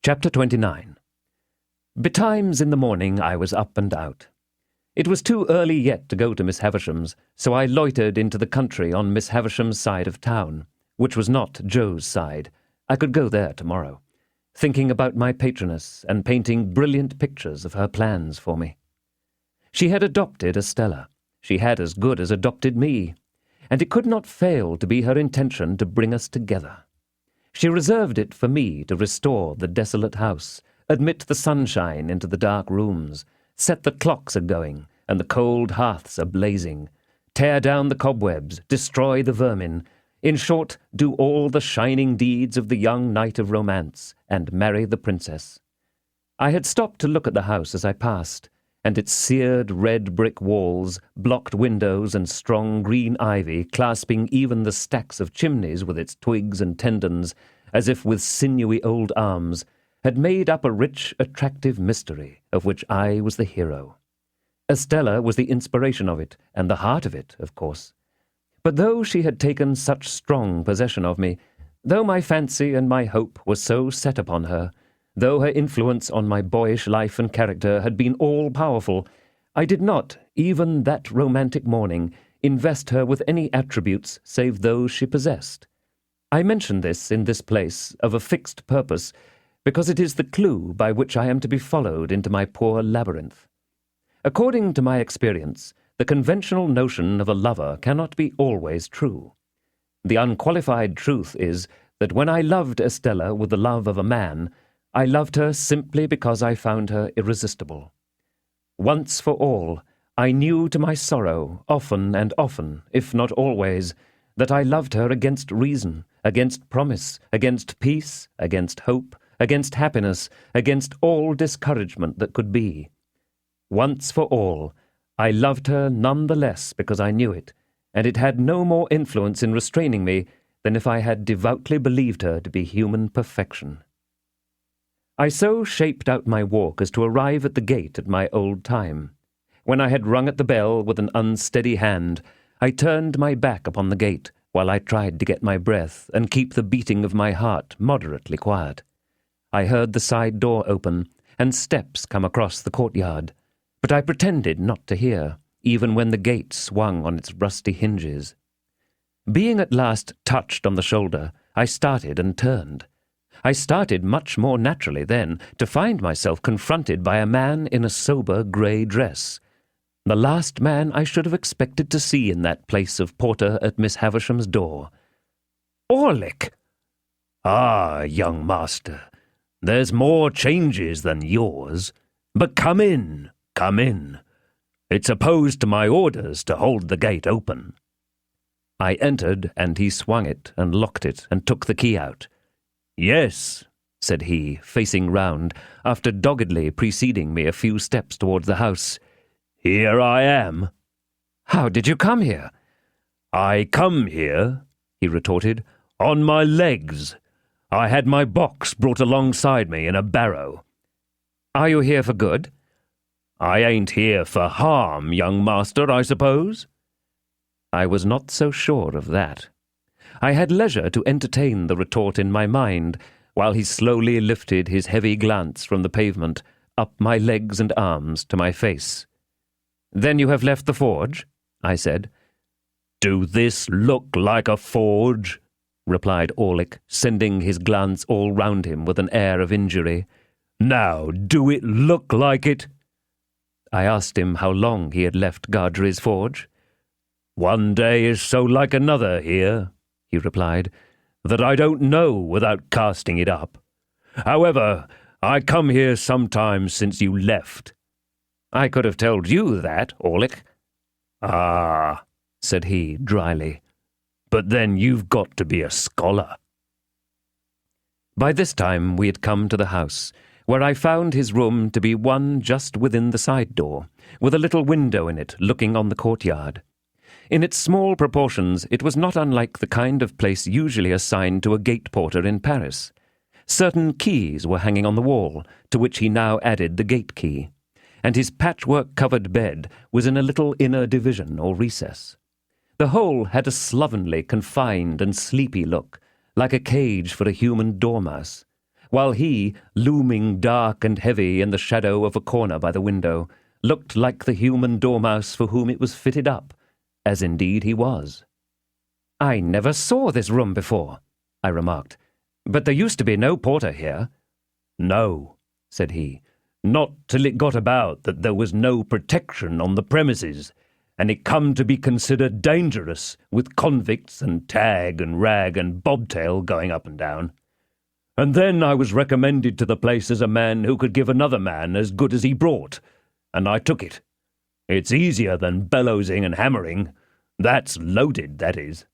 Chapter 29. Betimes in the morning I was up and out. It was too early yet to go to Miss Havisham's, so I loitered into the country on Miss Havisham's side of town, which was not Joe's side. I could go there tomorrow, thinking about my patroness and painting brilliant pictures of her plans for me. She had adopted Estella. She had as good as adopted me, and it could not fail to be her intention to bring us together. She reserved it for me to restore the desolate house, admit the sunshine into the dark rooms, set the clocks a-going and the cold hearths a-blazing, tear down the cobwebs, destroy the vermin, in short, do all the shining deeds of the young knight of romance, and marry the princess. I had stopped to look at the house as I passed, and its seared red brick walls, blocked windows, and strong green ivy clasping even the stacks of chimneys with its twigs and tendons, as if with sinewy old arms, had made up a rich, attractive mystery of which I was the hero. Estella was the inspiration of it, and the heart of it, of course. But though she had taken such strong possession of me, though my fancy and my hope were so set upon her, though her influence on my boyish life and character had been all-powerful, I did not, even that romantic morning, invest her with any attributes save those she possessed. I mention this in this place of a fixed purpose, because it is the clue by which I am to be followed into my poor labyrinth. According to my experience, the conventional notion of a lover cannot be always true. The unqualified truth is that when I loved Estella with the love of a man, I loved her simply because I found her irresistible. Once for all, I knew to my sorrow, often and often, if not always, that I loved her against reason, against promise, against peace, against hope, against happiness, against all discouragement that could be. Once for all, I loved her none the less because I knew it, and it had no more influence in restraining me than if I had devoutly believed her to be human perfection. I so shaped out my walk as to arrive at the gate at my old time. When I had rung at the bell with an unsteady hand, I turned my back upon the gate while I tried to get my breath and keep the beating of my heart moderately quiet. I heard the side door open and steps come across the courtyard, but I pretended not to hear, even when the gate swung on its rusty hinges. Being at last touched on the shoulder, I started and turned. I started much more naturally then to find myself confronted by a man in a sober grey dress, the last man I should have expected to see in that place of porter at Miss Havisham's door. "Orlick!" "Ah, young master, there's more changes than yours. But come in, come in. It's opposed to my orders to hold the gate open." I entered, and he swung it and locked it and took the key out. "Yes," said he, facing round, after doggedly preceding me a few steps towards the house. "Here I am." "How did you come here?" "I come here," he retorted, "on my legs. I had my box brought alongside me in a barrow." "Are you here for good?" "I ain't here for harm, young master, I suppose?" I was not so sure of that. I had leisure to entertain the retort in my mind, while he slowly lifted his heavy glance from the pavement, up my legs and arms to my face. "Then you have left the forge?" I said. "Do this look like a forge?" replied Orlick, sending his glance all round him with an air of injury. "Now, do it look like it?" I asked him how long he had left Gargery's forge. "One day is so like another here," he replied, "that I don't know without casting it up. However, I come here sometime since you left." "I could have told you that, Orlick." "Ah," said he dryly, "but then you've got to be a scholar." By this time we had come to the house, where I found his room to be one just within the side door, with a little window in it looking on the courtyard. In its small proportions, it was not unlike the kind of place usually assigned to a gate porter in Paris. Certain keys were hanging on the wall, to which he now added the gate key, and his patchwork-covered bed was in a little inner division or recess. The whole had a slovenly, confined, and sleepy look, like a cage for a human dormouse, while he, looming dark and heavy in the shadow of a corner by the window, looked like the human dormouse for whom it was fitted up, as indeed he was. "I never saw this room before," I remarked, "but there used to be no porter here." "No," said he, "not till it got about that there was no protection on the premises, and it come to be considered dangerous with convicts and tag and rag and bobtail going up and down. And then I was recommended to the place as a man who could give another man as good as he brought, and I took it. It's easier than bellowsing and hammering. That's loaded, that is."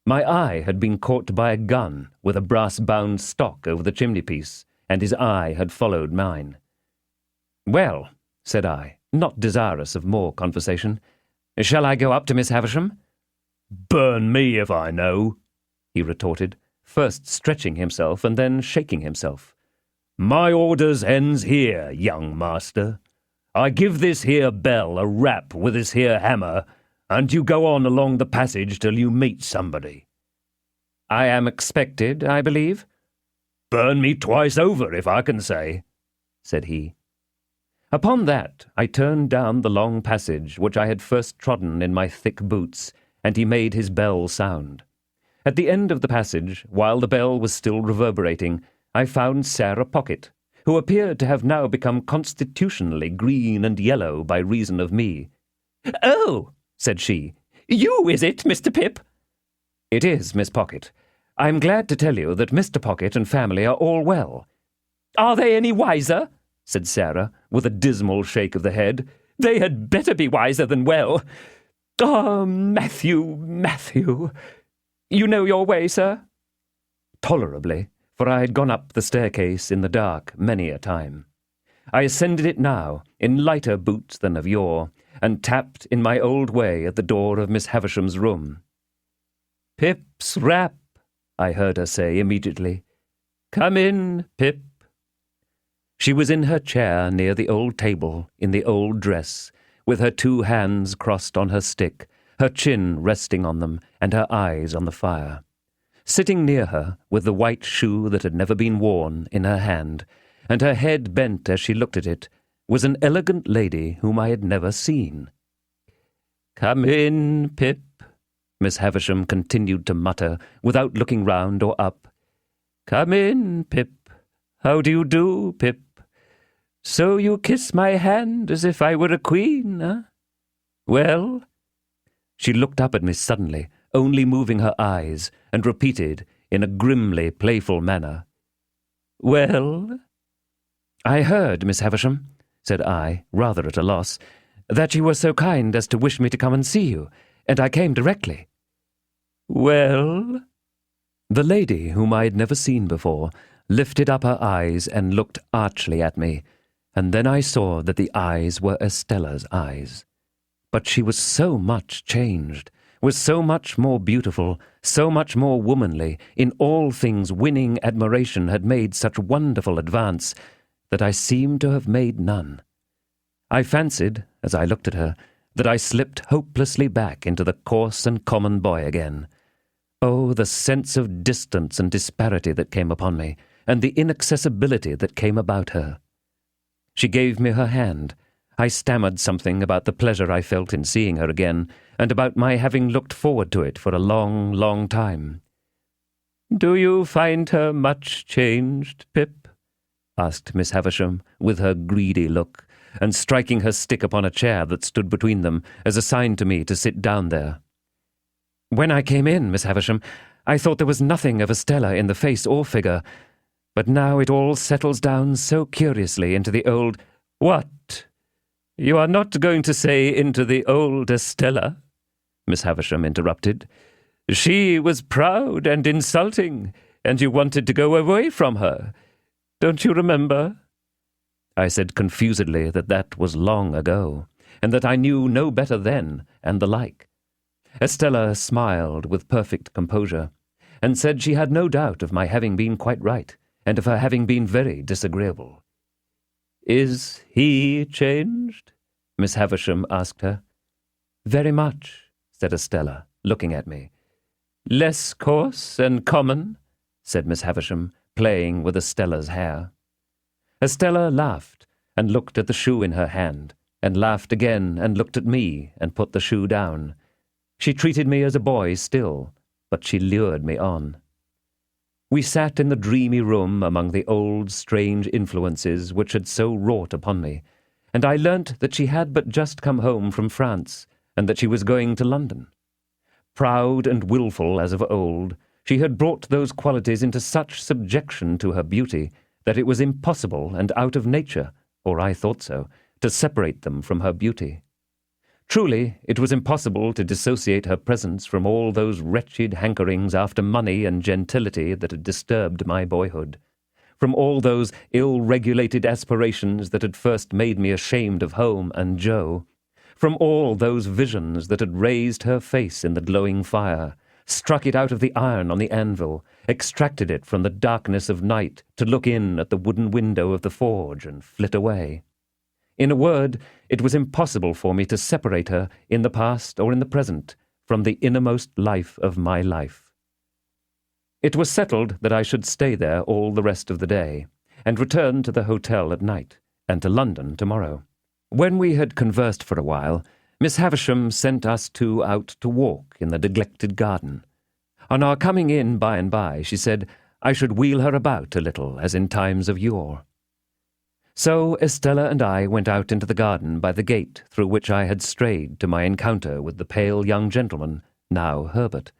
My eye had been caught by a gun with a brass-bound stock over the chimney-piece, and his eye had followed mine. "Well," said I, not desirous of more conversation, "shall I go up to Miss Havisham?" "Burn me if I know," he retorted, first stretching himself and then shaking himself. "My orders ends here, young master. I give this here bell a rap with this here hammer, and you go on along the passage till you meet somebody." "I am expected, I believe?" "Burn me twice over, if I can say," said he. Upon that I turned down the long passage which I had first trodden in my thick boots, and he made his bell sound. At the end of the passage, while the bell was still reverberating, I found Sarah Pocket, who appeared to have now become constitutionally green and yellow by reason of me. "Oh," said she, "you, is it, Mr. Pip?" "It is, Miss Pocket. I am glad to tell you that Mr. Pocket and family are all well." "Are they any wiser?" said Sarah, with a dismal shake of the head. "They had better be wiser than well. Ah, Matthew, Matthew. You know your way, sir?" Tolerably, for I had gone up the staircase in the dark many a time. I ascended it now, in lighter boots than of yore, and tapped in my old way at the door of Miss Havisham's room. "Pip's rap," I heard her say immediately. "Come in, Pip." She was in her chair near the old table, in the old dress, with her 2 hands crossed on her stick, her chin resting on them, and her eyes on the fire. Sitting near her, with the white shoe that had never been worn in her hand, and her head bent as she looked at it, was an elegant lady whom I had never seen. "Come in, Pip," Miss Havisham continued to mutter, without looking round or up. "Come in, Pip. How do you do, Pip? So you kiss my hand as if I were a queen, eh? Well?" She looked up at me suddenly, only moving her eyes, and repeated, in a grimly playful manner, "Well?" "I heard, Miss Havisham," said I, rather at a loss, "that you were so kind as to wish me to come and see you, and I came directly." "Well?" The lady, whom I had never seen before, lifted up her eyes and looked archly at me, and then I saw that the eyes were Estella's eyes. But she was so much changed, was so much more beautiful, so much more womanly, in all things winning admiration had made such wonderful advance, that I seemed to have made none. I fancied, as I looked at her, that I slipped hopelessly back into the coarse and common boy again. Oh, the sense of distance and disparity that came upon me, and the inaccessibility that came about her. She gave me her hand. I stammered something about the pleasure I felt in seeing her again, and about my having looked forward to it for a long, long time. "Do you find her much changed, Pip?" asked Miss Havisham, with her greedy look, and striking her stick upon a chair that stood between them as a sign to me to sit down there. "When I came in, Miss Havisham, I thought there was nothing of Estella in the face or figure, but now it all settles down so curiously into the old—" "What? You are not going to say into the old Estella?" Miss Havisham interrupted. "She was proud and insulting, and you wanted to go away from her. Don't you remember?" I said confusedly that that was long ago, and that I knew no better then, and the like. Estella smiled with perfect composure, and said she had no doubt of my having been quite right, and of her having been very disagreeable. "Is he changed?" Miss Havisham asked her. "Very much," said Estella, looking at me. "Less coarse and common?" said Miss Havisham, playing with Estella's hair. Estella laughed and looked at the shoe in her hand, and laughed again and looked at me and put the shoe down. She treated me as a boy still, but she lured me on. We sat in the dreamy room among the old, strange influences which had so wrought upon me, and I learnt that she had but just come home from France, and that she was going to London. Proud and wilful as of old, she had brought those qualities into such subjection to her beauty that it was impossible and out of nature, or I thought so, to separate them from her beauty. Truly, it was impossible to dissociate her presence from all those wretched hankerings after money and gentility that had disturbed my boyhood, from all those ill-regulated aspirations that had first made me ashamed of home and Joe, from all those visions that had raised her face in the glowing fire, struck it out of the iron on the anvil, extracted it from the darkness of night to look in at the wooden window of the forge and flit away. In a word, it was impossible for me to separate her, in the past or in the present, from the innermost life of my life. It was settled that I should stay there all the rest of the day, and return to the hotel at night, and to London tomorrow. When we had conversed for a while, Miss Havisham sent us two out to walk in the neglected garden. On our coming in by and by, she said I should wheel her about a little, as in times of yore. So Estella and I went out into the garden by the gate through which I had strayed to my encounter with the pale young gentleman, now Herbert.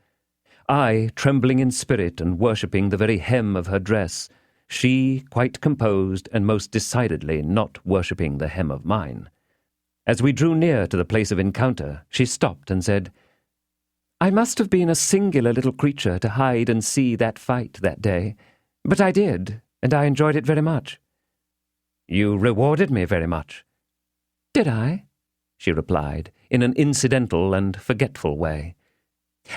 I, trembling in spirit and worshipping the very hem of her dress, she, quite composed and most decidedly not worshipping the hem of mine. As we drew near to the place of encounter, she stopped and said, "I must have been a singular little creature to hide and see that fight that day, but I did, and I enjoyed it very much." "You rewarded me very much." "Did I?" she replied, in an incidental and forgetful way.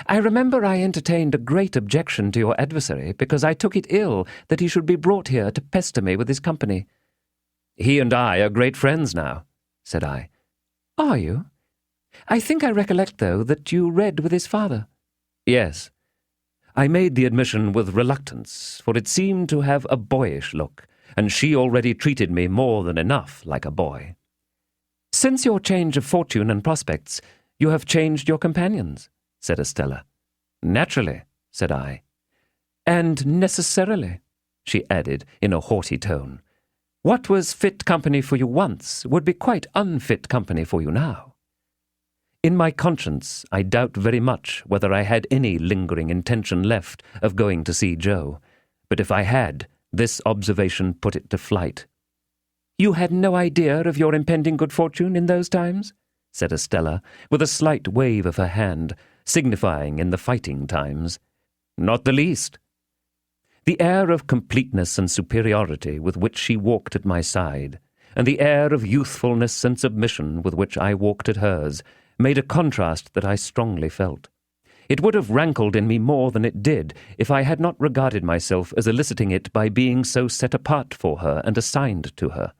"I remember I entertained a great objection to your adversary because I took it ill that he should be brought here to pester me with his company." "He and I are great friends now," said I. "Are you? I think I recollect, though, that you read with his father." "Yes." I made the admission with reluctance, for it seemed to have a boyish look, and she already treated me more than enough like a boy. "Since your change of fortune and prospects, you have changed your companions," said Estella. "Naturally," said I. "And necessarily," she added in a haughty tone. "What was fit company for you once would be quite unfit company for you now." In my conscience, I doubt very much whether I had any lingering intention left of going to see Joe, but if I had, this observation put it to flight. "You had no idea of your impending good fortune in those times?" said Estella, with a slight wave of her hand, signifying in the fighting times. "Not the least." The air of completeness and superiority with which she walked at my side, and the air of youthfulness and submission with which I walked at hers, made a contrast that I strongly felt. It would have rankled in me more than it did if I had not regarded myself as eliciting it by being so set apart for her and assigned to her.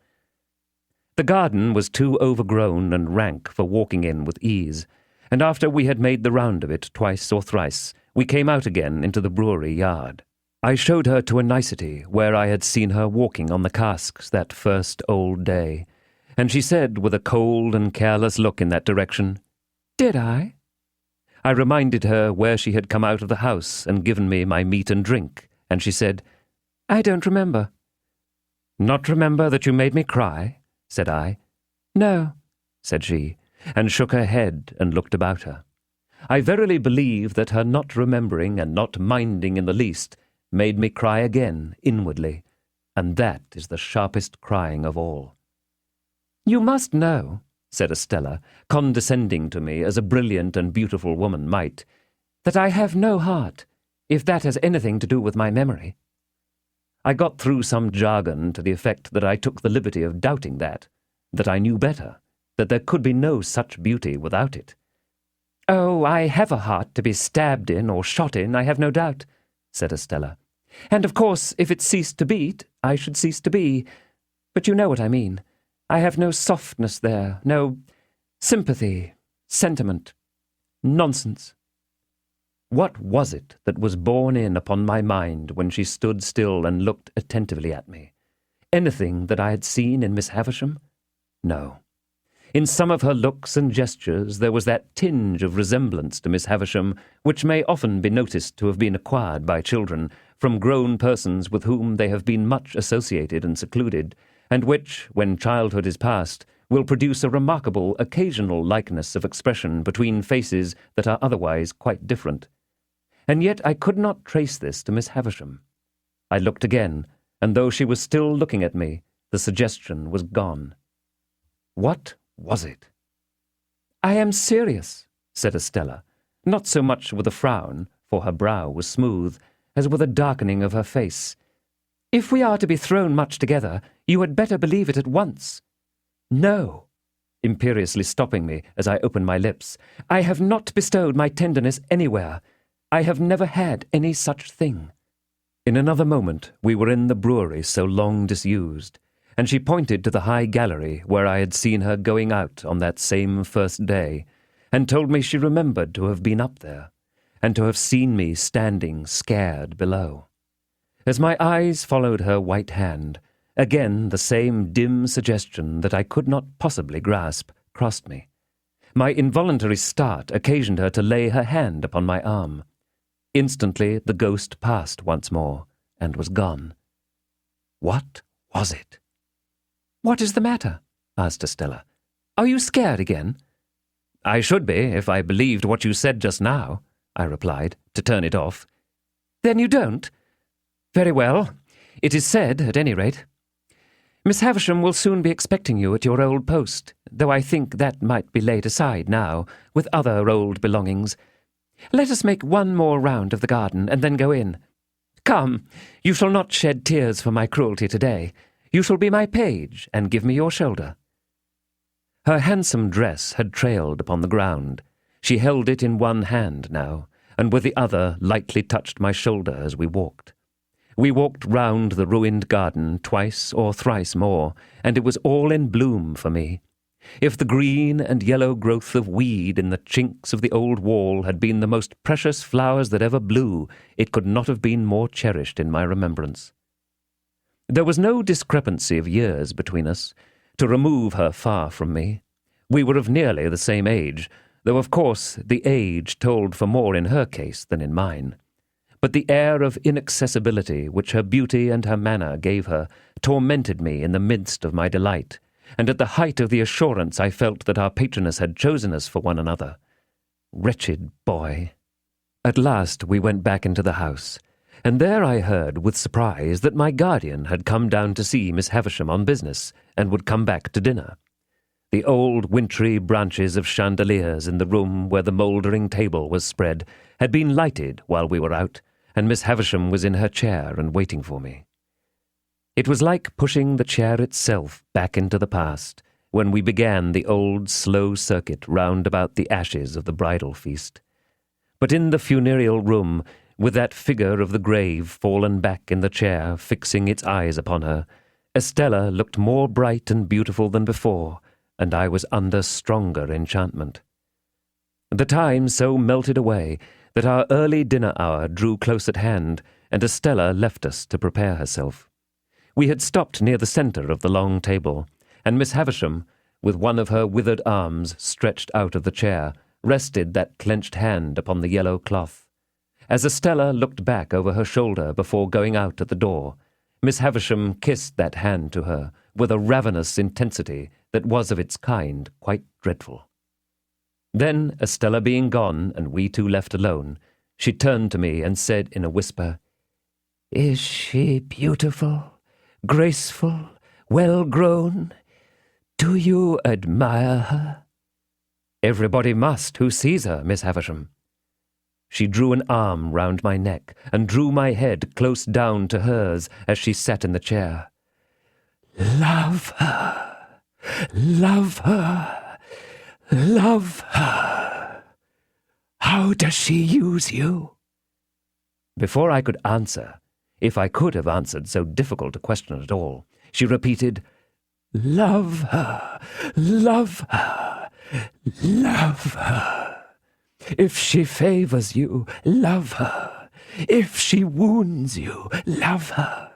The garden was too overgrown and rank for walking in with ease, and after we had made the round of it twice or thrice, we came out again into the brewery yard. I showed her to a nicety where I had seen her walking on the casks that first old day, and she said with a cold and careless look in that direction, "Did I?" I reminded her where she had come out of the house and given me my meat and drink, and she said, "I don't remember." "Not remember that you made me cry?" said I. "No," said she, and shook her head and looked about her. I verily believe that her not remembering and not minding in the least made me cry again inwardly, and that is the sharpest crying of all. "You must know," said Estella, condescending to me as a brilliant and beautiful woman might, "that I have no heart, if that has anything to do with my memory." I got through some jargon to the effect that I took the liberty of doubting that I knew better, that there could be no such beauty without it. "Oh, I have a heart to be stabbed in or shot in, I have no doubt," said Estella. "And of course, if it ceased to beat, I should cease to be. But you know what I mean. I have no softness there, no sympathy, sentiment. Nonsense." What was it that was borne in upon my mind when she stood still and looked attentively at me? Anything that I had seen in Miss Havisham? No. In some of her looks and gestures there was that tinge of resemblance to Miss Havisham which may often be noticed to have been acquired by children from grown persons with whom they have been much associated and secluded, and which, when childhood is past, will produce a remarkable occasional likeness of expression between faces that are otherwise quite different. And yet I could not trace this to Miss Havisham. I looked again, and though she was still looking at me, the suggestion was gone. What was it? "I am serious," said Estella, not so much with a frown, for her brow was smooth, as with a darkening of her face. "If we are to be thrown much together, you had better believe it at once." "No," imperiously stopping me as I opened my lips, "I have not bestowed my tenderness anywhere. I have never had any such thing." In another moment we were in the brewery so long disused, and she pointed to the high gallery where I had seen her going out on that same first day, and told me she remembered to have been up there, and to have seen me standing scared below. As my eyes followed her white hand, again the same dim suggestion that I could not possibly grasp crossed me. My involuntary start occasioned her to lay her hand upon my arm. Instantly the ghost passed once more, and was gone. What was it? "What is the matter?" asked Estella. "Are you scared again?" "I should be, if I believed what you said just now," I replied, to turn it off. "Then you don't? Very well. It is said, at any rate. Miss Havisham will soon be expecting you at your old post, though I think that might be laid aside now, with other old belongings. Let us make one more round of the garden, and then go in. Come, you shall not shed tears for my cruelty today. You shall be my page, and give me your shoulder." Her handsome dress had trailed upon the ground. She held it in one hand now, and with the other lightly touched my shoulder as we walked. We walked round the ruined garden twice or thrice more, and it was all in bloom for me. If the green and yellow growth of weed in the chinks of the old wall had been the most precious flowers that ever blew, it could not have been more cherished in my remembrance. There was no discrepancy of years between us, to remove her far from me. We were of nearly the same age, though of course the age told for more in her case than in mine. But the air of inaccessibility which her beauty and her manner gave her tormented me in the midst of my delight, and at the height of the assurance I felt that our patroness had chosen us for one another. Wretched boy! At last we went back into the house, and there I heard with surprise that my guardian had come down to see Miss Havisham on business, and would come back to dinner. The old wintry branches of chandeliers in the room where the mouldering table was spread had been lighted while we were out, and Miss Havisham was in her chair and waiting for me. It was like pushing the chair itself back into the past, when we began the old slow circuit round about the ashes of the bridal feast. But in the funereal room, with that figure of the grave fallen back in the chair, fixing its eyes upon her, Estella looked more bright and beautiful than before, and I was under stronger enchantment. The time so melted away that our early dinner hour drew close at hand, and Estella left us to prepare herself. We had stopped near the centre of the long table, and Miss Havisham, with one of her withered arms stretched out of the chair, rested that clenched hand upon the yellow cloth. As Estella looked back over her shoulder before going out at the door, Miss Havisham kissed that hand to her with a ravenous intensity that was of its kind quite dreadful. Then, Estella being gone and we two left alone, she turned to me and said in a whisper, "Is she beautiful, graceful, well-grown? Do you admire her?" "Everybody must who sees her, Miss Havisham." She drew an arm round my neck and drew my head close down to hers as she sat in the chair. "Love her, love her, love her. How does she use you?" Before I could answer, if I could have answered so difficult a question at all, she repeated, "Love her, love her, love her. If she favors you, love her. If she wounds you, love her.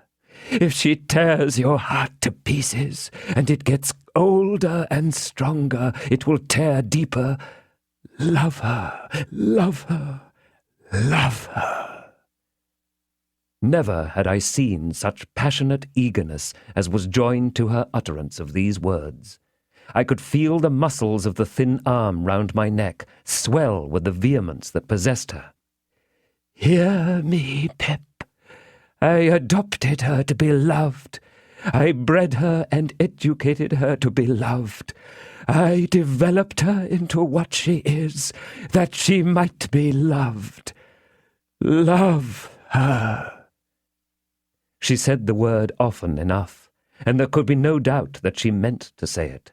If she tears your heart to pieces, and it gets older and stronger, it will tear deeper. Love her, love her, love her. Never had I seen such passionate eagerness as was joined to her utterance of these words. I could feel the muscles of the thin arm round my neck swell with the vehemence that possessed her. Hear me, Pip. I adopted her to be loved. I bred her and educated her to be loved. I developed her into what she is, that she might be loved. Love her. She said the word often enough, and there could be no doubt that she meant to say it.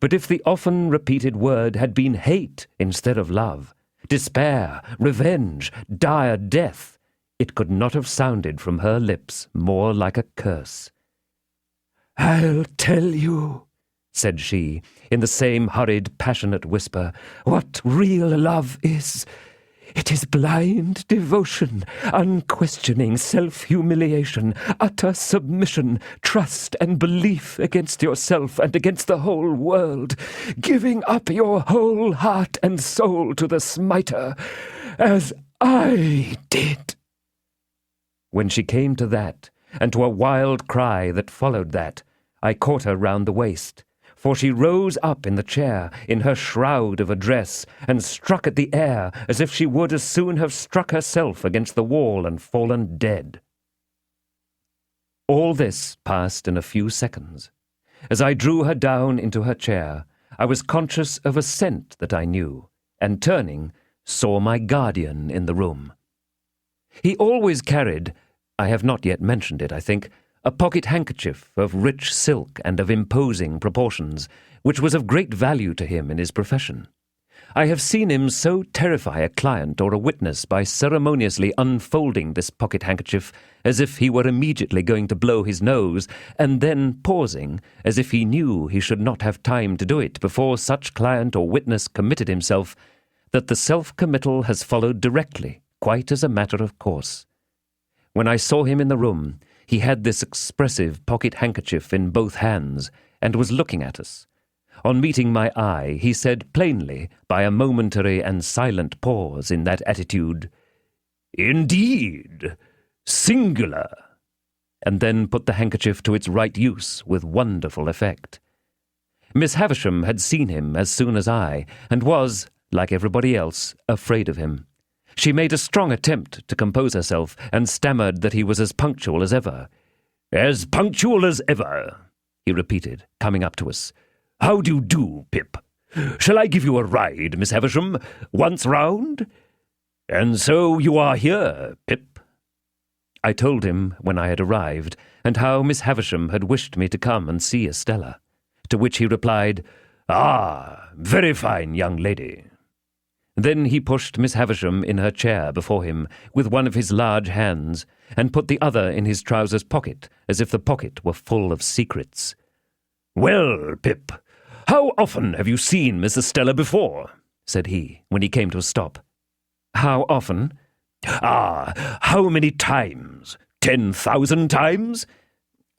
But if the often repeated word had been hate instead of love, despair, revenge, dire death, it could not have sounded from her lips more like a curse. I'll tell you, said she, in the same hurried, passionate whisper, what real love is. It is blind devotion, unquestioning self-humiliation, utter submission, trust and belief against yourself and against the whole world, giving up your whole heart and soul to the smiter, as I did. When she came to that, and to a wild cry that followed that, I caught her round the waist, for she rose up in the chair, in her shroud of a dress, and struck at the air as if she would as soon have struck herself against the wall and fallen dead. All this passed in a few seconds. As I drew her down into her chair, I was conscious of a scent that I knew, and turning, saw my guardian in the room. He always carried, I have not yet mentioned it, I think, a pocket handkerchief of rich silk and of imposing proportions, which was of great value to him in his profession. I have seen him so terrify a client or a witness by ceremoniously unfolding this pocket handkerchief as if he were immediately going to blow his nose, and then pausing, as if he knew he should not have time to do it before such client or witness committed himself, that the self-committal has followed directly, quite as a matter of course. When I saw him in the room, he had this expressive pocket handkerchief in both hands, and was looking at us. On meeting my eye, he said plainly, by a momentary and silent pause in that attitude, "Indeed, singular," and then put the handkerchief to its right use with wonderful effect. Miss Havisham had seen him as soon as I, and was, like everybody else, afraid of him. She made a strong attempt to compose herself, and stammered that he was as punctual as ever. "As punctual as ever," he repeated, coming up to us. "How do you do, Pip? Shall I give you a ride, Miss Havisham, once round? And so you are here, Pip." I told him when I had arrived, and how Miss Havisham had wished me to come and see Estella, to which he replied, "Ah, very fine young lady." Then he pushed Miss Havisham in her chair before him with one of his large hands, and put the other in his trousers pocket, as if the pocket were full of secrets. "Well, Pip, how often have you seen Miss Estella before?" said he, when he came to a stop. "How often?" "Ah, how many times? 10,000 times?"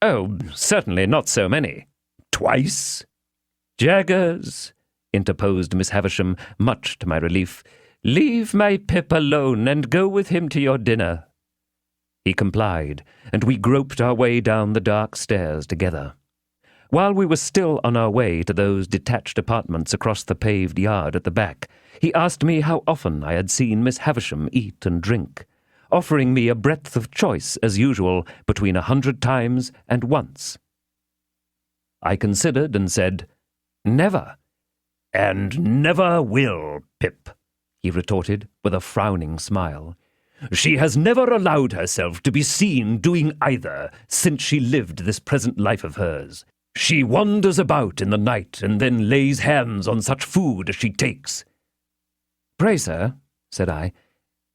"Oh, certainly not so many." "Twice?" "Jaggers," interposed Miss Havisham, much to my relief, "leave my Pip alone and go with him to your dinner." He complied, and we groped our way down the dark stairs together. While we were still on our way to those detached apartments across the paved yard at the back, he asked me how often I had seen Miss Havisham eat and drink, offering me a breadth of choice, as usual, between 100 times and once. I considered and said, "Never." "And never will, Pip," he retorted, with a frowning smile. "She has never allowed herself to be seen doing either since she lived this present life of hers. She wanders about in the night and then lays hands on such food as she takes." "Pray, sir," said I,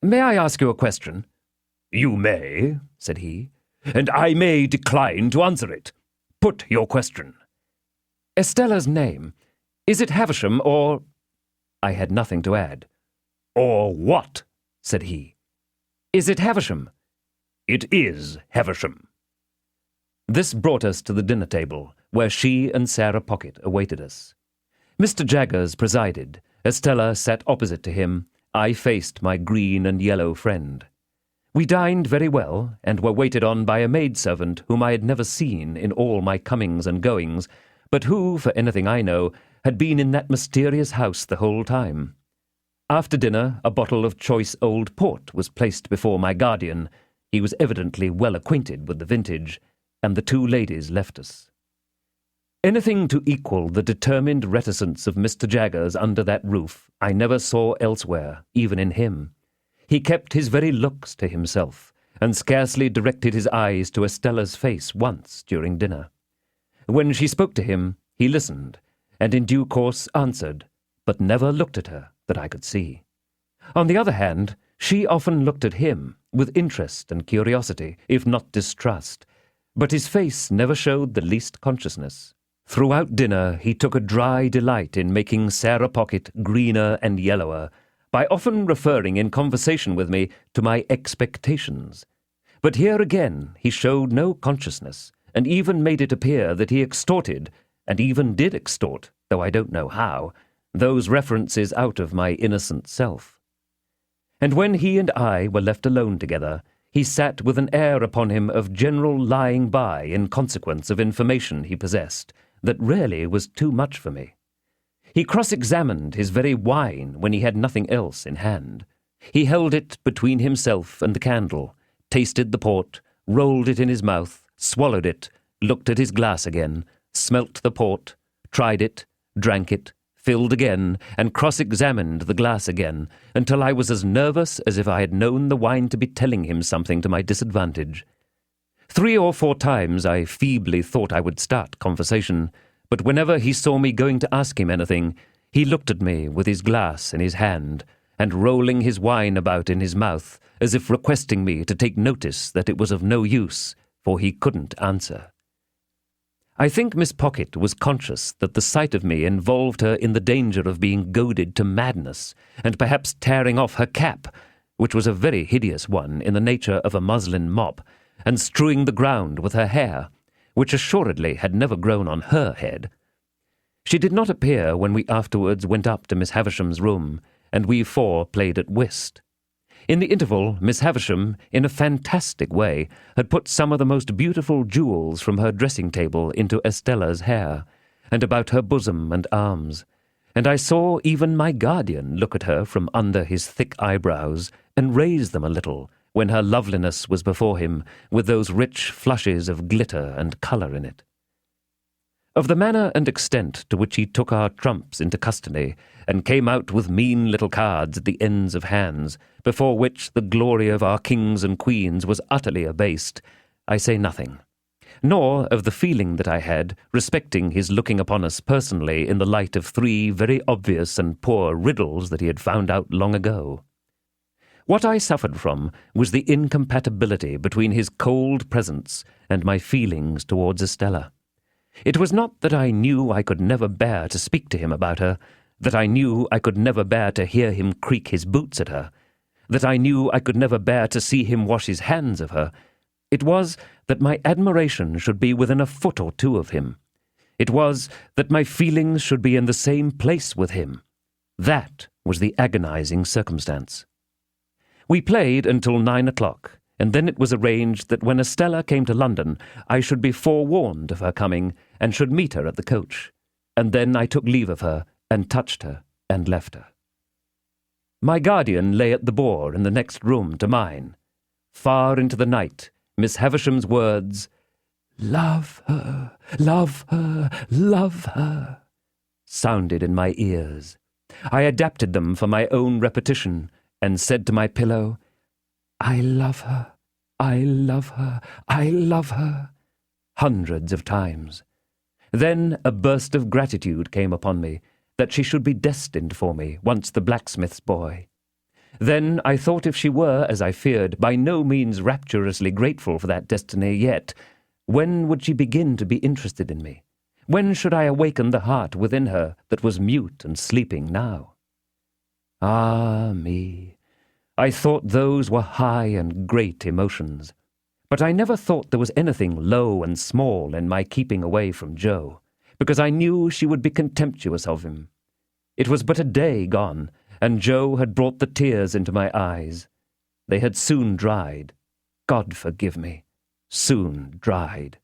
"may I ask you a question?" "You may," said he, "and I may decline to answer it. Put your question." "Estella's name, is it Havisham or—" I had nothing to add. "Or what?" said he. "Is it Havisham?" "It is Havisham." This brought us to the dinner table, where she and Sarah Pocket awaited us. Mr. Jaggers presided. Estella sat opposite to him. I faced my green and yellow friend. We dined very well, and were waited on by a maidservant whom I had never seen in all my comings and goings, but who, for anything I know, had been in that mysterious house the whole time. After dinner, a bottle of choice old port was placed before my guardian. He was evidently well acquainted with the vintage, and the two ladies left us. Anything to equal the determined reticence of Mr. Jaggers under that roof I never saw elsewhere, even in him. He kept his very looks to himself, and scarcely directed his eyes to Estella's face once during dinner. When she spoke to him, he listened, and in due course answered, but never looked at her that I could see. On the other hand, she often looked at him with interest and curiosity, if not distrust, but his face never showed the least consciousness. Throughout dinner he took a dry delight in making Sarah Pocket greener and yellower, by often referring in conversation with me to my expectations. But here again he showed no consciousness, and even made it appear that he extorted, and even did extort, though I don't know how, those references out of my innocent self. And when he and I were left alone together, he sat with an air upon him of general lying by in consequence of information he possessed, that really was too much for me. He cross-examined his very wine when he had nothing else in hand. He held it between himself and the candle, tasted the port, rolled it in his mouth, swallowed it, looked at his glass again, smelt the port, tried it, drank it, filled again, and cross-examined the glass again, until I was as nervous as if I had known the wine to be telling him something to my disadvantage. 3 or 4 times I feebly thought I would start conversation, but whenever he saw me going to ask him anything, he looked at me with his glass in his hand, and rolling his wine about in his mouth, as if requesting me to take notice that it was of no use, for he couldn't answer. I think Miss Pocket was conscious that the sight of me involved her in the danger of being goaded to madness, and perhaps tearing off her cap, which was a very hideous one in the nature of a muslin mop, and strewing the ground with her hair, which assuredly had never grown on her head. She did not appear when we afterwards went up to Miss Havisham's room, and we 4 played at whist. In the interval, Miss Havisham, in a fantastic way, had put some of the most beautiful jewels from her dressing-table into Estella's hair, and about her bosom and arms, and I saw even my guardian look at her from under his thick eyebrows, and raise them a little, when her loveliness was before him, with those rich flushes of glitter and colour in it. Of the manner and extent to which he took our trumps into custody, and came out with mean little cards at the ends of hands, before which the glory of our kings and queens was utterly abased, I say nothing, nor of the feeling that I had respecting his looking upon us personally in the light of 3 very obvious and poor riddles that he had found out long ago. What I suffered from was the incompatibility between his cold presence and my feelings towards Estella. It was not that I knew I could never bear to speak to him about her, that I knew I could never bear to hear him creak his boots at her, that I knew I could never bear to see him wash his hands of her. It was that my admiration should be within a foot or 2 of him. It was that my feelings should be in the same place with him. That was the agonizing circumstance. We played until 9 o'clock, and then it was arranged that when Estella came to London, I should be forewarned of her coming, and should meet her at the coach. And then I took leave of her, and touched her, and left her. My guardian lay at the boar in the next room to mine. Far into the night, Miss Havisham's words, "Love her, love her, love her," sounded in my ears. I adapted them for my own repetition, and said to my pillow, "I love her, I love her, I love her," hundreds of times. Then a burst of gratitude came upon me, that she should be destined for me, once the blacksmith's boy. Then I thought if she were, as I feared, by no means rapturously grateful for that destiny yet, when would she begin to be interested in me? When should I awaken the heart within her that was mute and sleeping now? Ah, me! I thought those were high and great emotions. But I never thought there was anything low and small in my keeping away from Jo, because I knew she would be contemptuous of him. It was but a day gone, and Jo had brought the tears into my eyes. They had soon dried. God forgive me, soon dried.